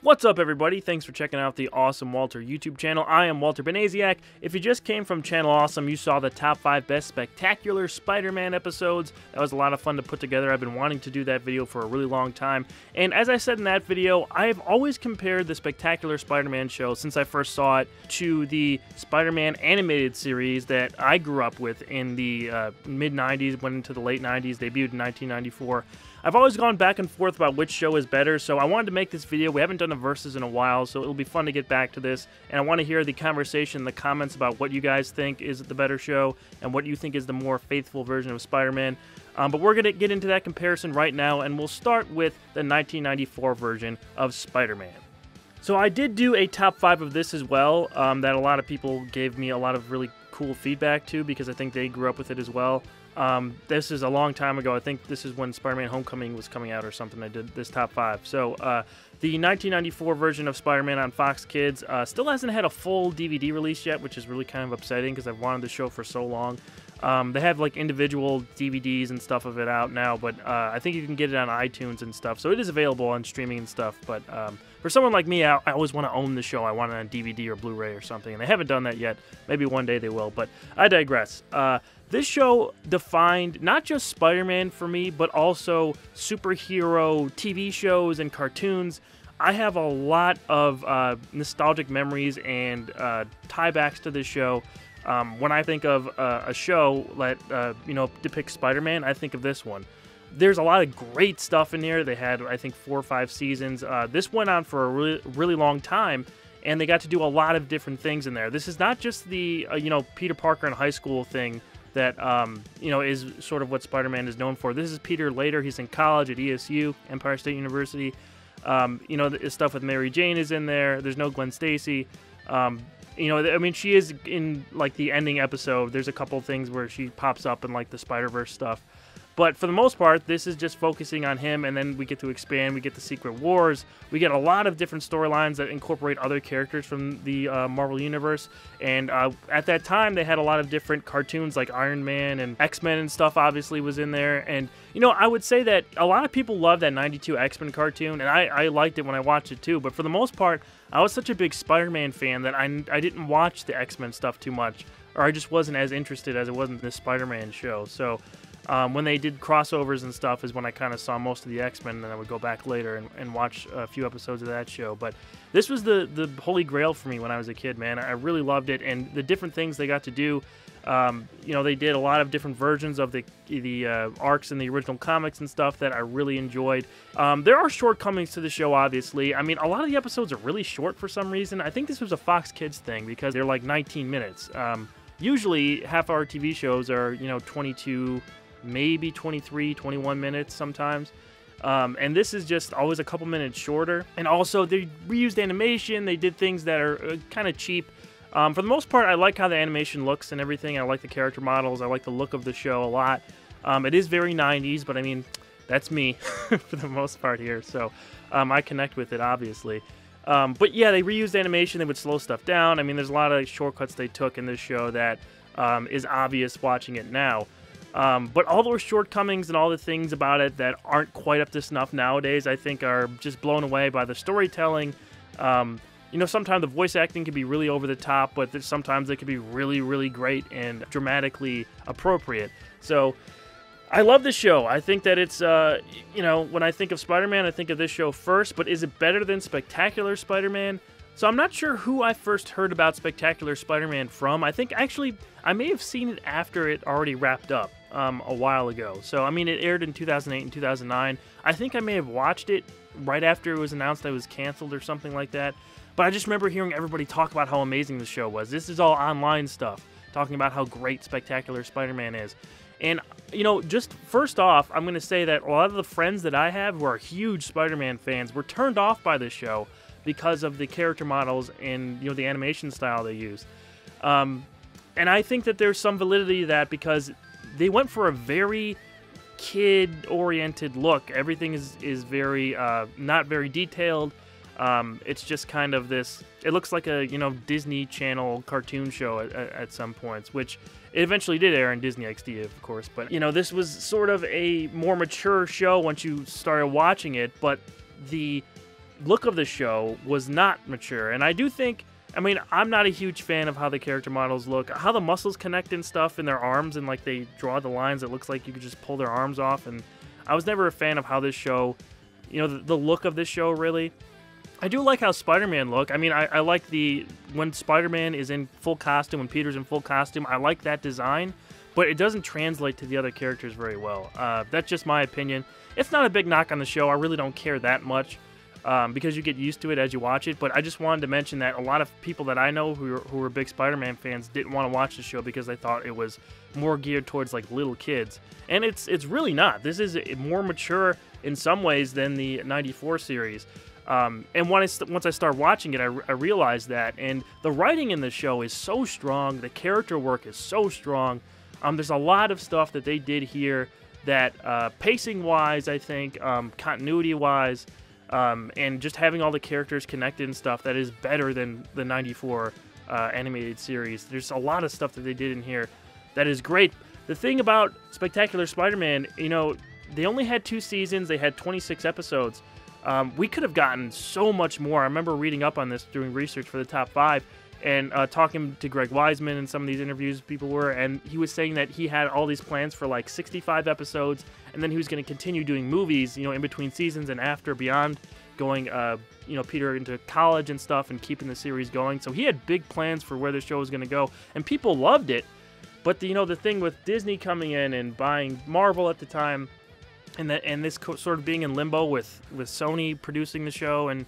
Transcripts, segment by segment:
What's up, everybody? Thanks for checking out the Awesome Walter YouTube channel. I am Walter Benaziak. If you just came from Channel Awesome, you saw the top 5 best spectacular Spider-Man episodes. That was a lot of fun to put together. I've been wanting to do that video for a really long time. And as I said in that video, I've always compared the Spectacular Spider-Man show since I first saw it to the Spider-Man animated series that I grew up with in the mid-90s, went into the late 90s, debuted in 1994. I've always gone back and forth about which show is better, so I wanted to make this video. We haven't done a versus in a while, so it'll be fun to get back to this. And I want to hear the conversation, the comments about what you guys think is the better show and what you think is the more faithful version of Spider-Man. But we're going to get into that comparison right now, and we'll start with the 1994 version of Spider-Man. So I did do a top 5 of this as well, that a lot of people gave me a lot of really cool feedback to because I think they grew up with it as well. This is a long time ago. I think this is when Spider-Man Homecoming was coming out or something. I did this top 5. So the 1994 version of Spider-Man on Fox Kids still hasn't had a full DVD release yet, which is really kind of upsetting because I've wanted the show for so long. They have like individual DVDs and stuff of it out now, but I think you can get it on iTunes and stuff. So it is available on streaming and stuff. But for someone like me, I always want to own the show. I want it on DVD or Blu-ray or something, and they haven't done that yet. Maybe one day they will, but I digress. This show defined not just Spider-Man for me, but also superhero TV shows and cartoons. I have a lot of nostalgic memories and tiebacks to this show. When I think of a show that depicts Spider-Man, I think of this one. There's a lot of great stuff in here. They had, I think, 4 or 5 seasons. This went on for a really long time, and they got to do a lot of different things in there. This is not just the Peter Parker in high school thing that is sort of what Spider-Man is known for. This is Peter later. He's in college at ESU, Empire State University. The stuff with Mary Jane is in there. There's no Gwen Stacy. She is in like the ending episode. There's a couple things where she pops up in like the Spider-Verse stuff. But for the most part, this is just focusing on him, and then we get to expand. We get the Secret Wars. We get a lot of different storylines that incorporate other characters from the Marvel Universe. And at that time, they had a lot of different cartoons like Iron Man and X-Men and stuff obviously was in there. And, I would say that a lot of people love that 92 X-Men cartoon, and I liked it when I watched it too. But for the most part, I was such a big Spider-Man fan that I didn't watch the X-Men stuff too much, or I just wasn't as interested as it was in this Spider-Man show. So when they did crossovers and stuff is when I kind of saw most of the X-Men, and then I would go back later and watch a few episodes of that show. But this was the holy grail for me when I was a kid, man. I really loved it, and the different things they got to do. They did a lot of different versions of the arcs in the original comics and stuff that I really enjoyed. There are shortcomings to the show, obviously. I mean, a lot of the episodes are really short for some reason. I think this was a Fox Kids thing because they're like 19 minutes. Usually, half-hour TV shows are, 22, maybe 23, 21 minutes sometimes. And this is just always a couple minutes shorter. And also, they reused animation. They did things that are kind of cheap. For the most part, I like how the animation looks and everything. I like the character models. I like the look of the show a lot. It is very 90s, but I mean, that's me for the most part here. So I connect with it, obviously. But yeah, they reused animation. They would slow stuff down. I mean, there's a lot of shortcuts they took in this show that is obvious watching it now. But all those shortcomings and all the things about it that aren't quite up to snuff nowadays, I think are just blown away by the storytelling. Sometimes the voice acting can be really over the top, but sometimes it can be really, really great and dramatically appropriate. So I love the show. I think that it's, when I think of Spider-Man, I think of this show first, but is it better than Spectacular Spider-Man? So I'm not sure who I first heard about Spectacular Spider-Man from. I think, actually, I may have seen it after it already wrapped up a while ago. So, I mean, it aired in 2008 and 2009. I think I may have watched it right after it was announced that it was canceled or something like that. But I just remember hearing everybody talk about how amazing the show was. This is all online stuff, talking about how great Spectacular Spider-Man is. And, just first off, I'm going to say that a lot of the friends that I have who are huge Spider-Man fans were turned off by this show because of the character models and, the animation style they use. And I think that there's some validity to that because they went for a very kid-oriented look. Everything is very, not very detailed. It's just kind of this, it looks like a, Disney Channel cartoon show at some points, which it eventually did air on Disney XD, of course. But, this was sort of a more mature show once you started watching it, but the look of the show was not mature. And I do think, I mean, I'm not a huge fan of how the character models look, how the muscles connect and stuff in their arms, and like they draw the lines. It looks like you could just pull their arms off. And I was never a fan of how this show, you know, the look of this show really. I do like how Spider-Man look. I mean, I like when Spider-Man is in full costume, when Peter's in full costume, I like that design, but it doesn't translate to the other characters very well. That's just my opinion. It's not a big knock on the show. I really don't care that much because you get used to it as you watch it, but I just wanted to mention that a lot of people that I know who were big Spider-Man fans didn't want to watch the show because they thought it was more geared towards like little kids, and it's really not. This is more mature in some ways than the '94 series. And once I start watching it, I realized that. And the writing in the show is so strong. The character work is so strong. There's a lot of stuff that they did here that pacing-wise, I think, continuity-wise, and just having all the characters connected and stuff, that is better than the '94 animated series. There's a lot of stuff that they did in here that is great. The thing about Spectacular Spider-Man, you know, they only had 2 seasons. They had 26 episodes. We could have gotten so much more. I remember reading up on this, doing research for the top 5, and talking to Greg Wiseman in some of these interviews people were, and he was saying that he had all these plans for like 65 episodes, and then he was going to continue doing movies, you know, in between seasons and after, beyond going, you know, Peter into college and stuff and keeping the series going. So he had big plans for where the show was going to go, and people loved it. But, you know, the thing with Disney coming in and buying Marvel at the time, and this sort of being in limbo with Sony producing the show, and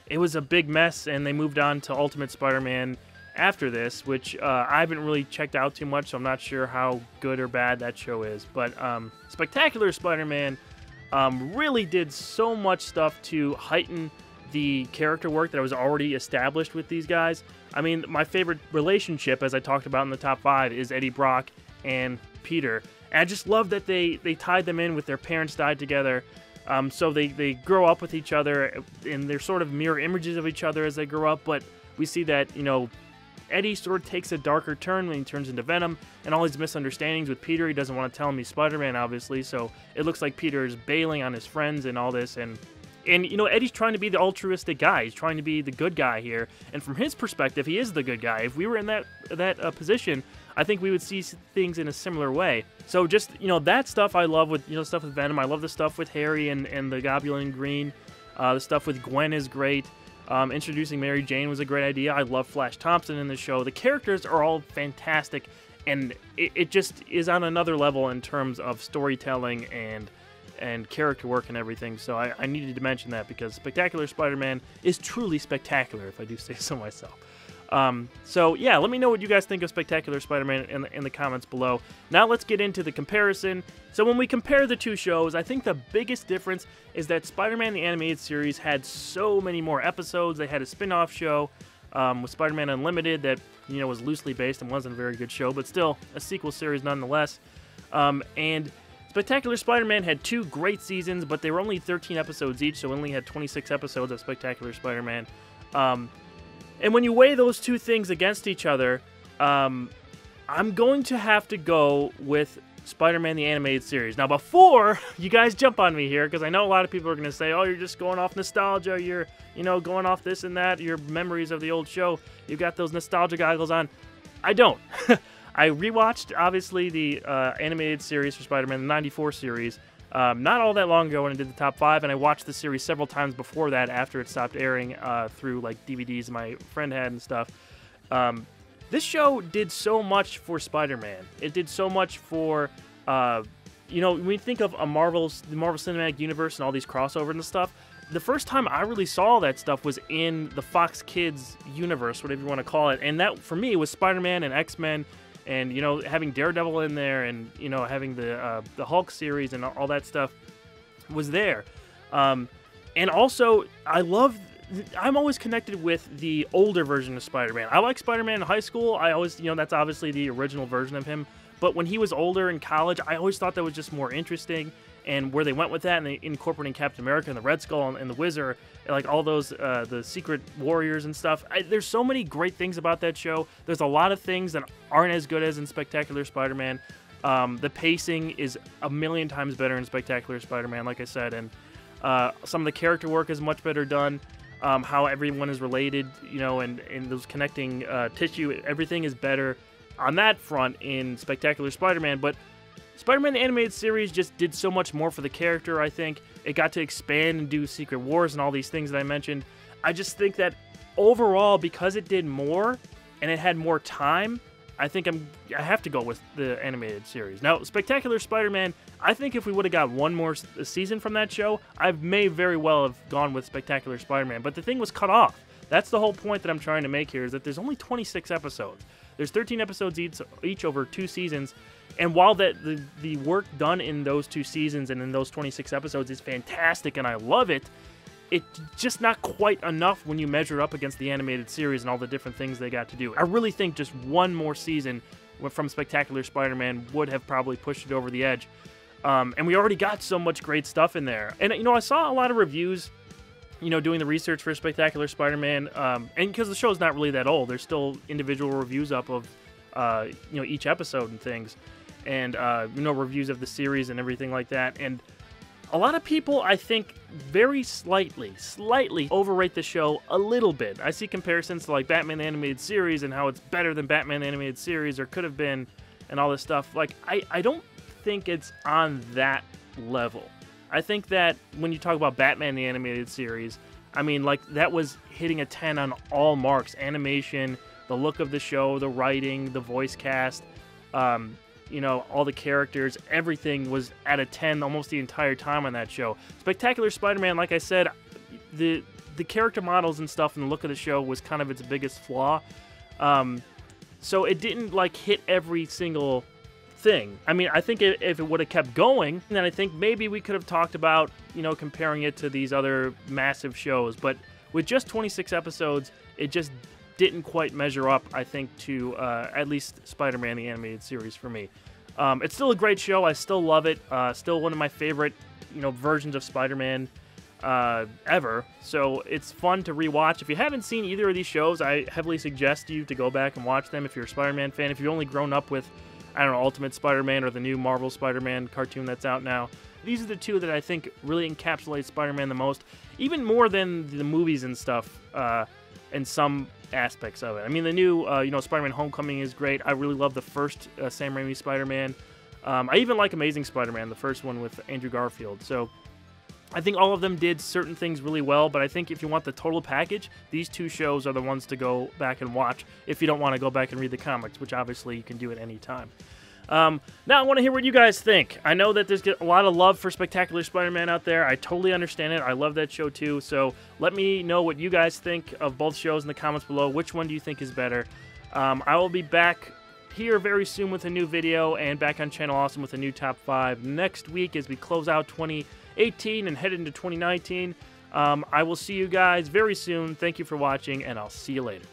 it was a big mess, and they moved on to Ultimate Spider-Man after this, which I haven't really checked out too much, so I'm not sure how good or bad that show is. But Spectacular Spider-Man really did so much stuff to heighten the character work that was already established with these guys. I mean, my favorite relationship, as I talked about in the top 5, is Eddie Brock and Peter. And I just love that they tied them in with their parents died together. So they grow up with each other, and they're sort of mirror images of each other as they grow up. But we see that, you know, Eddie sort of takes a darker turn when he turns into Venom, and all these misunderstandings with Peter. He doesn't want to tell him he's Spider-Man, obviously. So it looks like Peter is bailing on his friends and all this. And you know, Eddie's trying to be the altruistic guy. He's trying to be the good guy here. And from his perspective, he is the good guy. If we were in that position, I think we would see things in a similar way. So just, you know, that stuff I love with, you know, stuff with Venom. I love the stuff with Harry and the Goblin Green. The stuff with Gwen is great. Introducing Mary Jane was a great idea. I love Flash Thompson in the show. The characters are all fantastic, and it just is on another level in terms of storytelling and character work and everything. So I needed to mention that because Spectacular Spider-Man is truly spectacular, if I do say so myself. So yeah, let me know what you guys think of Spectacular Spider-Man in the comments below. Now let's get into the comparison. So when we compare the two shows, I think the biggest difference is that Spider-Man the Animated Series had so many more episodes. They had a spin-off show with Spider-Man Unlimited that, you know, was loosely based and wasn't a very good show, but still a sequel series nonetheless. And Spectacular Spider-Man had 2 great seasons, but they were only 13 episodes each, so only had 26 episodes of Spectacular Spider-Man. And when you weigh those two things against each other, I'm going to have to go with Spider-Man the Animated Series. Now, before you guys jump on me here, because I know a lot of people are going to say, oh, you're just going off nostalgia, you're, you know, going off this and that, your memories of the old show, you've got those nostalgia goggles on. I don't. I rewatched, obviously, the animated series for Spider-Man, the '94 series, not all that long ago when I did the top 5, and I watched the series several times before that after it stopped airing through like DVDs my friend had and stuff. This show did so much for Spider-Man. It did so much for, you know, when we think of the Marvel Cinematic Universe and all these crossovers and stuff, the first time I really saw that stuff was in the Fox Kids universe, whatever you want to call it. And that, for me, was Spider-Man and X-Men, and, you know, having Daredevil in there, and, you know, having the Hulk series and all that stuff was there. And also, I'm always connected with the older version of Spider-Man. I like Spider-Man in high school. I always, you know, that's obviously the original version of him. But when he was older in college, I always thought that was just more interesting. And where they went with that, and they incorporating Captain America and the Red Skull and the Wizard, and like all those, the Secret Warriors and stuff. There's so many great things about that show. There's a lot of things that aren't as good as in Spectacular Spider-Man. The pacing is a million times better in Spectacular Spider-Man, like I said, and some of the character work is much better done. how everyone is related, you know, and those connecting tissue. Everything is better on that front in Spectacular Spider-Man, but Spider-Man the Animated Series just did so much more for the character, I think. It got to expand and do Secret Wars and all these things that I mentioned. I just think that overall, because it did more and it had more time, I think I have to go with the animated series. Now, Spectacular Spider-Man, I think if we would have got one more season from that show, I may very well have gone with Spectacular Spider-Man, but the thing was cut off. That's the whole point that I'm trying to make here, is that there's only 26 episodes. There's 13 episodes each over 2 seasons, and while the work done in those 2 seasons and in those 26 episodes is fantastic and I love it, it's just not quite enough when you measure up against the animated series and all the different things they got to do. I really think just one more season from Spectacular Spider-Man would have probably pushed it over the edge. And we already got so much great stuff in there. And, you know, I saw a lot of reviews, you know, doing the research for Spectacular Spider-Man, and because the show's not really that old, there's still individual reviews up of, you know, each episode and things, and, you know, reviews of the series and everything like that. And a lot of people, I think, very slightly overrate the show a little bit. I see comparisons to, like, Batman the Animated Series and how it's better than Batman the Animated Series, or could have been, and all this stuff. Like, I don't think it's on that level. I think that when you talk about Batman the Animated Series, I mean, like, that was hitting a 10 on all marks. Animation, the look of the show, the writing, the voice cast, you know, all the characters, everything was at a 10 almost the entire time on that show. Spectacular Spider-Man, like I said, the character models and stuff and the look of the show was kind of its biggest flaw. So it didn't, like, hit every single thing. I mean, I think if it would have kept going, then I think maybe we could have talked about, you know, comparing it to these other massive shows. But with just 26 episodes, it just didn't quite measure up, I think, to at least Spider-Man the Animated Series for me. It's still a great show. I still love it. Still one of my favorite, you know, versions of Spider-Man ever. So it's fun to rewatch. If you haven't seen either of these shows, I heavily suggest you to go back and watch them if you're a Spider-Man fan. If you've only grown up with, I don't know, Ultimate Spider-Man or the new Marvel Spider-Man cartoon that's out now, these are the two that I think really encapsulate Spider-Man the most, even more than the movies and stuff, and some aspects of it. I mean, the new, you know, Spider-Man Homecoming is great. I really love the first Sam Raimi Spider-Man. I even like Amazing Spider-Man, the first one with Andrew Garfield. So I think all of them did certain things really well, but I think if you want the total package, these two shows are the ones to go back and watch if you don't want to go back and read the comics, which obviously you can do at any time. Now I want to hear what you guys think. I know that there's a lot of love for Spectacular Spider-Man out there. I totally understand it. I love that show too. So let me know what you guys think of both shows in the comments below. Which one do you think is better? I will be back here very soon with a new video and back on Channel Awesome with a new top 5 next week as we close out 2018 and head into 2019. I will see you guys very soon. Thank you for watching, and I'll see you later.